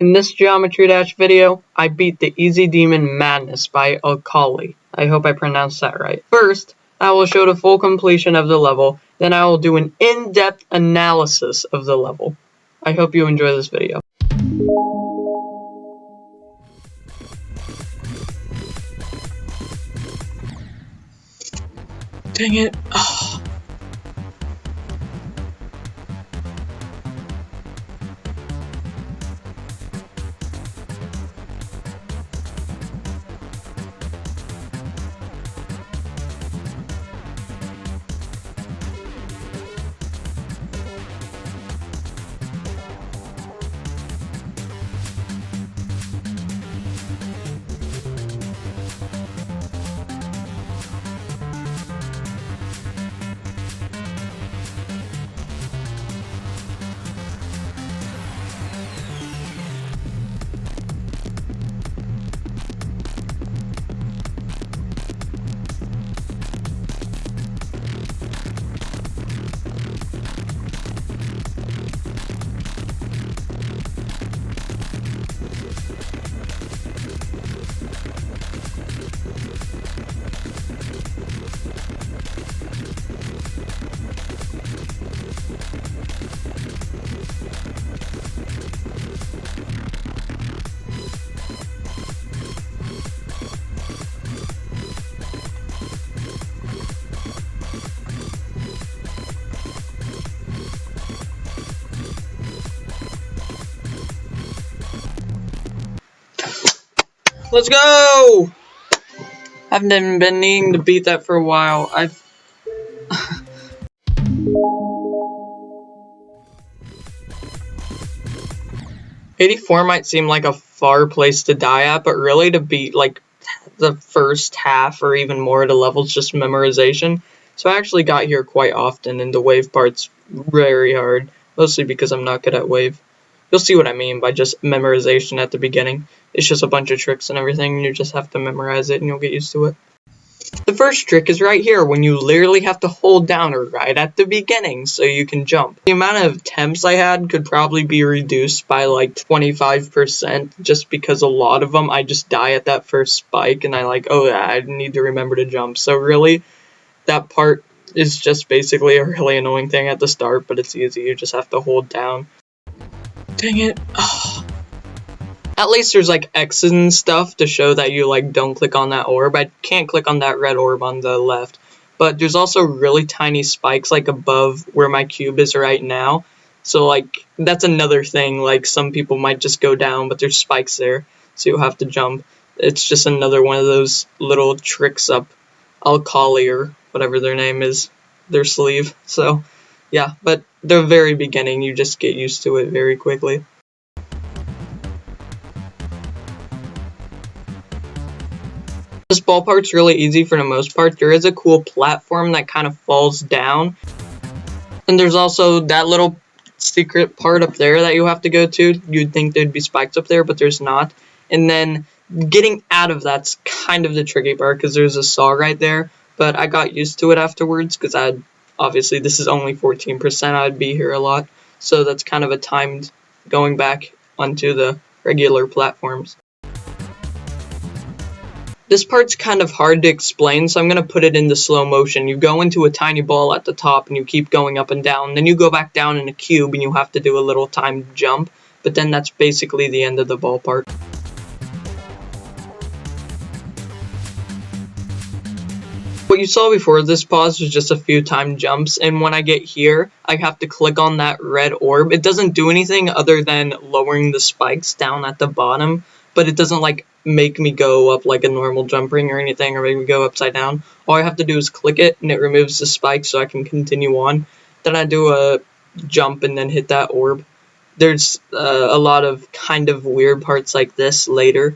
In this Geometry Dash video, I beat the Easy Demon Madness by Alkali. I hope I pronounced that right. First, I will show the full completion of the level, then I will do an in-depth analysis of the level. I hope you enjoy this video. Dang it. Oh. Let's go! I've been needing to beat that for a while. 84 might seem like a far place to die at, but really to beat like the first half or even more of the levels just memorization. So I actually got here quite often, and the wave part's very hard, mostly because I'm not good at wave. You'll see what I mean by just memorization at the beginning. It's just a bunch of tricks and everything, and you just have to memorize it and you'll get used to it. The first trick is right here, when you literally have to hold down right at the beginning so you can jump. The amount of attempts I had could probably be reduced by like 25% just because a lot of them I just die at that first spike and I need to remember to jump. So really, that part is just basically a really annoying thing at the start, but it's easy. You just have to hold down. Dang it. Oh. At least there's like X's and stuff to show that you like don't click on that orb. I can't click on that red orb on the left. But there's also really tiny spikes like above where my cube is right now. So like that's another thing. Like some people might just go down, but there's spikes there. So you'll have to jump. It's just another one of those little tricks up Alkali or whatever their name is, their sleeve. So yeah, but the very beginning you just get used to it very quickly. This ball part's really easy for the most part. There is a cool platform that kind of falls down. And there's also that little secret part up there that you have to go to. You'd think there'd be spikes up there, but there's not. And then getting out of that's kind of the tricky part because there's a saw right there. But I got used to it afterwards because obviously this is only 14%. I'd be here a lot. So that's kind of a timed going back onto the regular platforms. This part's kind of hard to explain, so I'm going to put it into slow motion. You go into a tiny ball at the top and you keep going up and down. Then you go back down in a cube and you have to do a little timed jump. But then that's basically the end of the ball part. What you saw before this pause was just a few timed jumps, and when I get here, I have to click on that red orb. It doesn't do anything other than lowering the spikes down at the bottom, but it doesn't like make me go up like a normal jump ring or anything, or make me go upside down. All I have to do is click it, and it removes the spike so I can continue on. Then I do a jump and then hit that orb. There's a lot of kind of weird parts like this later,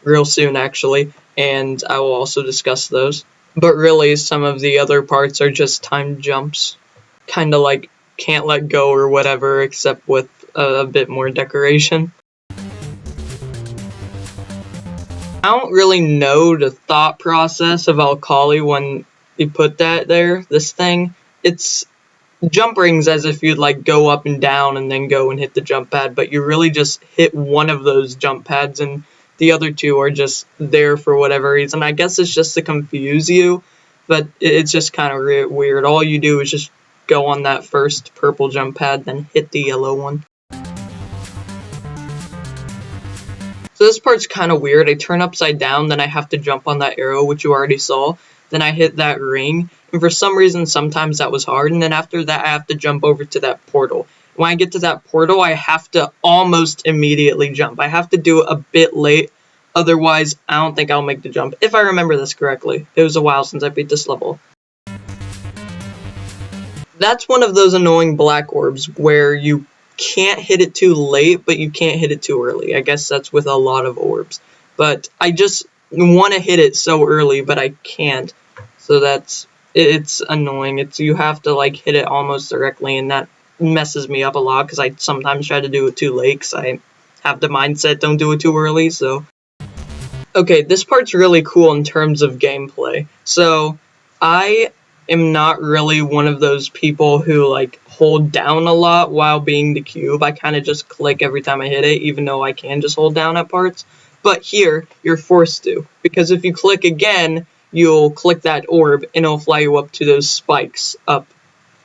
real soon actually, and I will also discuss those. But really, some of the other parts are just timed jumps. Kind of like can't let go or whatever, except with a bit more decoration. I don't really know the thought process of Alkali when you put that there, this thing. It's jump rings as if you'd like go up and down and then go and hit the jump pad, but you really just hit one of those jump pads and the other two are just there for whatever reason. I guess it's just to confuse you, but it's just kind of weird. All you do is just go on that first purple jump pad, then hit the yellow one. So this part's kind of weird. I turn upside down, then I have to jump on that arrow, which you already saw. Then I hit that ring, and for some reason, sometimes that was hard, and then after that, I have to jump over to that portal. When I get to that portal, I have to almost immediately jump. I have to do it a bit late, otherwise, I don't think I'll make the jump, if I remember this correctly. It was a while since I beat this level. That's one of those annoying black orbs where you can't hit it too late, but you can't hit it too early. I guess that's with a lot of orbs. But I just want to hit it so early, but I can't. So it's annoying. You have to like hit it almost directly, and that messes me up a lot because I sometimes try to do it too late because I have the mindset don't do it too early. So okay, this part's really cool in terms of gameplay. So I am not really one of those people who like hold down a lot while being the cube. I kind of just click every time I hit it, even though I can just hold down at parts. But here, you're forced to, because if you click again, you'll click that orb and it'll fly you up to those spikes up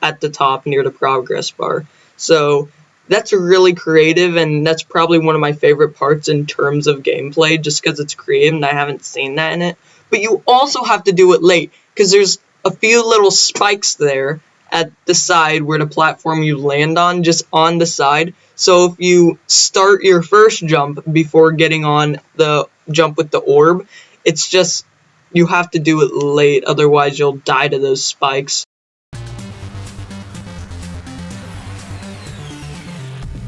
at the top near the progress bar. So that's really creative, and that's probably one of my favorite parts in terms of gameplay, just because it's creative and I haven't seen that in it. But you also have to do it late, because there's a few little spikes there at the side where the platform you land on, just on the side. So if you start your first jump before getting on the jump with the orb, it's just, you have to do it late, otherwise you'll die to those spikes.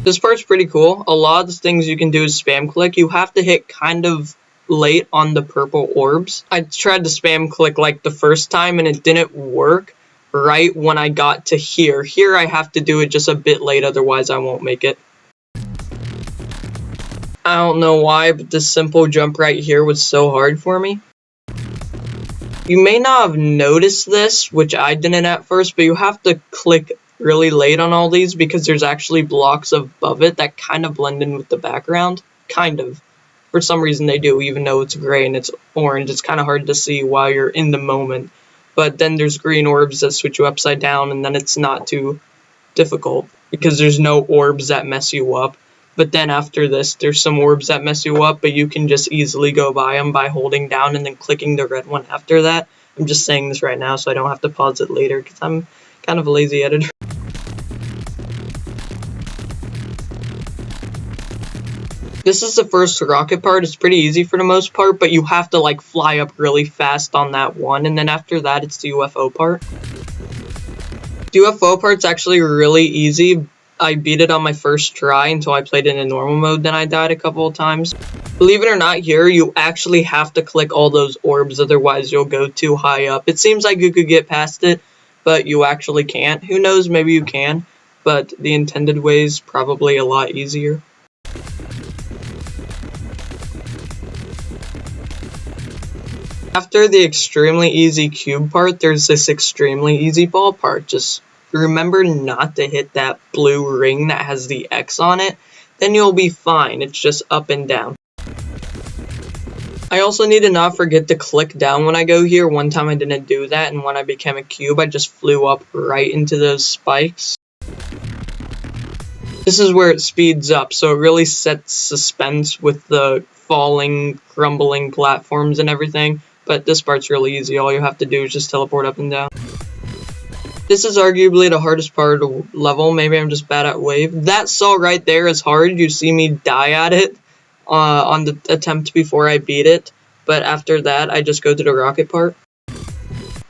This part's pretty cool. A lot of the things you can do is spam click. You have to hit kind of late on the purple orbs. I tried to spam click like the first time and it didn't work right when I got to here. Here I have to do it just a bit late, otherwise I won't make it. I don't know why, but this simple jump right here was so hard for me. You may not have noticed this, which I didn't at first, but you have to click really late on all these because there's actually blocks above it that kind of blend in with the background. Kind of. For some reason they do, even though it's gray and it's orange. It's kind of hard to see while you're in the moment. But then there's green orbs that switch you upside down, and then it's not too difficult because there's no orbs that mess you up. But then after this, there's some orbs that mess you up, but you can just easily go by them by holding down and then clicking the red one after that. I'm just saying this right now so I don't have to pause it later because I'm kind of a lazy editor. This is the first rocket part. It's pretty easy for the most part, but you have to like fly up really fast on that one, and then after that it's the UFO part. The UFO part's actually really easy. I beat it on my first try until I played it in normal mode, then I died a couple of times. Believe it or not, here you actually have to click all those orbs, otherwise you'll go too high up. It seems like you could get past it, but you actually can't. Who knows, maybe you can, but the intended way is probably a lot easier. After the extremely easy cube part, there's this extremely easy ball part. Just remember not to hit that blue ring that has the X on it, then you'll be fine. It's just up and down. I also need to not forget to click down when I go here. One time I didn't do that, and when I became a cube, I just flew up right into those spikes. This is where it speeds up, so it really sets suspense with the falling, crumbling platforms and everything. But this part's really easy. All you have to do is just teleport up and down. This is arguably the hardest part of the level. Maybe I'm just bad at wave. That saw right there is hard. You see me die at it on the attempt before I beat it. But after that, I just go to the rocket part.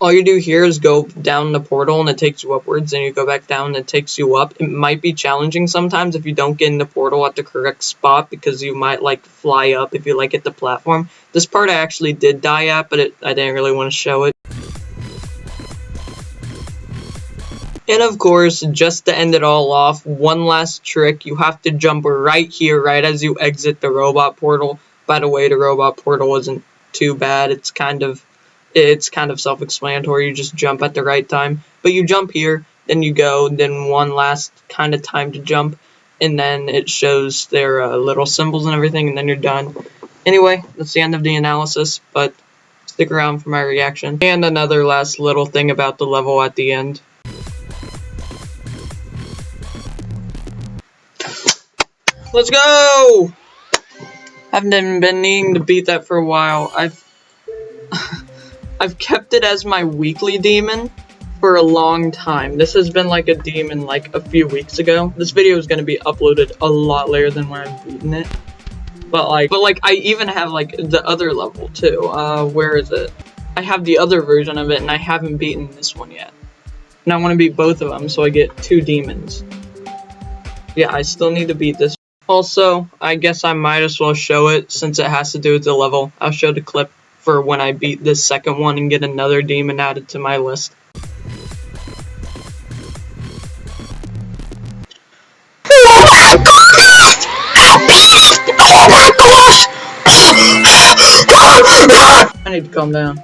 All you do here is go down the portal and it takes you upwards, and you go back down and it takes you up. It might be challenging sometimes if you don't get in the portal at the correct spot, because you might like fly up if you like hit the platform. This part I actually did die at, but I didn't really want to show it. And of course, just to end it all off, one last trick. You have to jump right here, right as you exit the robot portal. By the way, the robot portal isn't too bad. It's kind of self-explanatory. You just jump at the right time. But you jump here, then you go, then one last kind of time to jump, and then it shows their little symbols and everything, and then you're done. Anyway, that's the end of the analysis, but stick around for my reaction. And another last little thing about the level at the end. Let's go! I've been needing to beat that for a while. I've kept it as my weekly demon for a long time. This has been like a demon like a few weeks ago. This video is going to be uploaded a lot later than when I've beaten it. But like I even have like the other level too. Where is it? I have the other version of it and I haven't beaten this one yet. And I want to beat both of them so I get 2 demons. Yeah, I still need to beat this. Also, I guess I might as well show it since it has to do with the level. I'll show the clip for when I beat this second one and get another demon added to my list. I need to calm down.